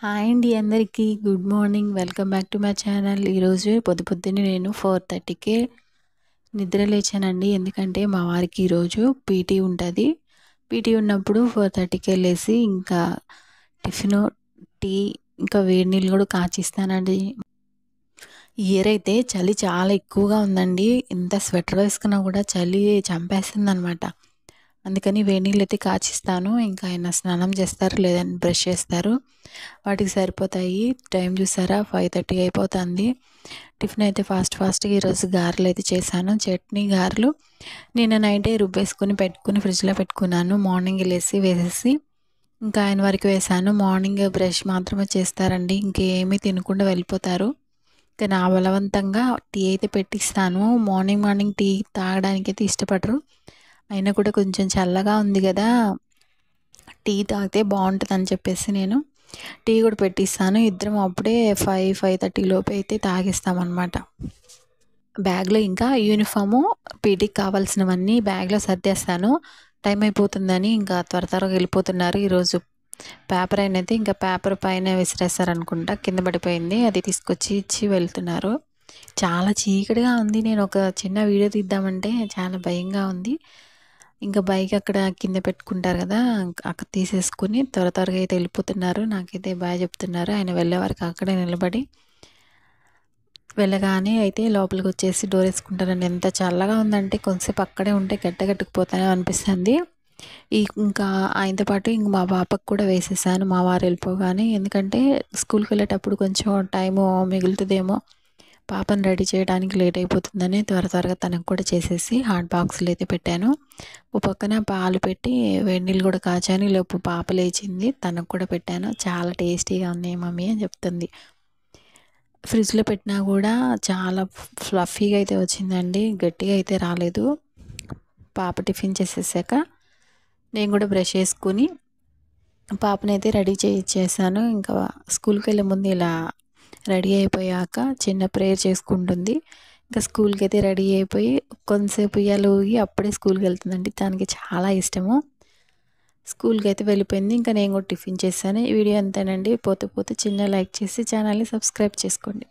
Hi అండి అందరికీ good morning. Welcome back to my channel. ఈరోజు పొద్దున్నే నేను 4:30కే నిద్ర లేచానండి. ఎందుకంటే మా వారికి ఈరోజు పీటీ ఉంటుంది. పీటీ ఉన్నప్పుడు 4:30కే లేసి ఇంకా టిఫిను, టీ, ఇంకా వేడి నీళ్ళు కూడా కాచిస్తానండి. ఈ ఇయర్ అయితే చలి చాలా ఎక్కువగా ఉందండి. ఎంత స్వెటర్ వేసుకున్నా కూడా చలి చంపేస్తుంది అనమాట. అందుకని వేడి నీళ్ళు అయితే కాచిస్తాను. ఇంకా ఆయన స్నానం చేస్తారు, లేదంటే బ్రష్ చేస్తారు. వాటికి సరిపోతాయి. టైం చూసారా 5:30 అయిపోతుంది. టిఫిన్ అయితే ఫాస్ట్గా ఈరోజు గారెలు అయితే చేశాను. చట్నీ గారెలు నిన్న నైటే రుబ్బేసుకుని ఫ్రిడ్జ్లో పెట్టుకున్నాను. మార్నింగ్ లేసి వేసేసి ఇంకా ఆయన వరకు వేశాను. మార్నింగ్ బ్రష్ మాత్రమే చేస్తారండి, ఇంకేమీ తినకుండా వెళ్ళిపోతారు. ఇంకా నా బలవంతంగా టీ అయితే పెట్టిస్తాను. మార్నింగ్ టీ తాగడానికి అయితే ఇష్టపడరు. అయినా కూడా కొంచెం చల్లగా ఉంది కదా, టీ తాగితే బాగుంటుందని చెప్పేసి నేను టీ కూడా పెట్టిస్తాను. ఇద్దరం అప్పుడే 5:30 లోపు అయితే తాగిస్తామన్నమాట. బ్యాగ్లో ఇంకా యూనిఫాము, పీటీకి కావాల్సినవన్నీ బ్యాగ్లో సర్దేస్తాను. టైం అయిపోతుందని ఇంకా త్వరగా వెళ్ళిపోతున్నారు. ఈరోజు పేపర్ అయితే ఇంకా పేపర్ పైన విసిరేస్తారనుకుంటా, కింద పడిపోయింది. అది తీసుకొచ్చి ఇచ్చి వెళ్తున్నారు. చాలా చీకటిగా ఉంది. నేను ఒక చిన్న వీడియో తీద్దామంటే చాలా భయంగా ఉంది. ఇంకా బైక్ అక్కడ కింద పెట్టుకుంటారు కదా, అక్కడ తీసేసుకుని త్వరగా అయితే వెళ్ళిపోతున్నారు. నాకైతే బాగా చెప్తున్నారు. ఆయన వెళ్ళే వరకు అక్కడే నిలబడి వెళ్ళగానే అయితే లోపలికి వచ్చేసి డోర్ వేసుకుంటారండి. ఎంత చల్లగా ఉందంటే కొంతసేపు అక్కడే ఉంటే గట్టగట్టుకుపోతానే అనిపిస్తుంది. ఇంకా ఆయనతో పాటు ఇంక మా పాపకు కూడా వేసేసాను మా వారు వెళ్ళిపోగానే. ఎందుకంటే స్కూల్కి వెళ్ళేటప్పుడు కొంచెం టైము మిగులుతుందేమో, పాపను రెడీ చేయడానికి లేట్ అయిపోతుందని త్వరగా తనకు కూడా చేసేసి హాట్ బాక్స్లో అయితే పెట్టాను. ఓ పక్కన పాలు పెట్టి వేడి నీళ్ళు కూడా కాచాను. లోపు పాప లేచింది, తనకు కూడా పెట్టాను. చాలా టేస్టీగా ఉన్నాయి మమ్మీ అని చెప్తుంది. ఫ్రిడ్జ్లో పెట్టినా కూడా చాలా ఫ్లఫీగా అయితే వచ్చిందండి, గట్టిగా అయితే రాలేదు. పాప టిఫిన్ చేసేసాక నేను కూడా బ్రష్ చేసుకుని పాపనైతే రెడీ చేశాను. ఇంకా స్కూల్కి వెళ్ళే ముందు ఇలా రెడీ అయిపోయాక చిన్న ప్రేయర్ చేసుకుంటుంది. ఇంకా స్కూల్కి అయితే రెడీ అయిపోయి కొంతసేపు ఉయ్యాల ఊగి అప్పుడే స్కూల్కి వెళ్తుందండి. తనకి చాలా ఇష్టము. స్కూల్కి అయితే వెళ్ళిపోయింది. ఇంకా నేను కూడా టిఫిన్ చేశాను. ఈ వీడియో అంతేనండి. పోతే చిన్న లైక్ చేసి ఛానల్ని సబ్స్క్రైబ్ చేసుకోండి.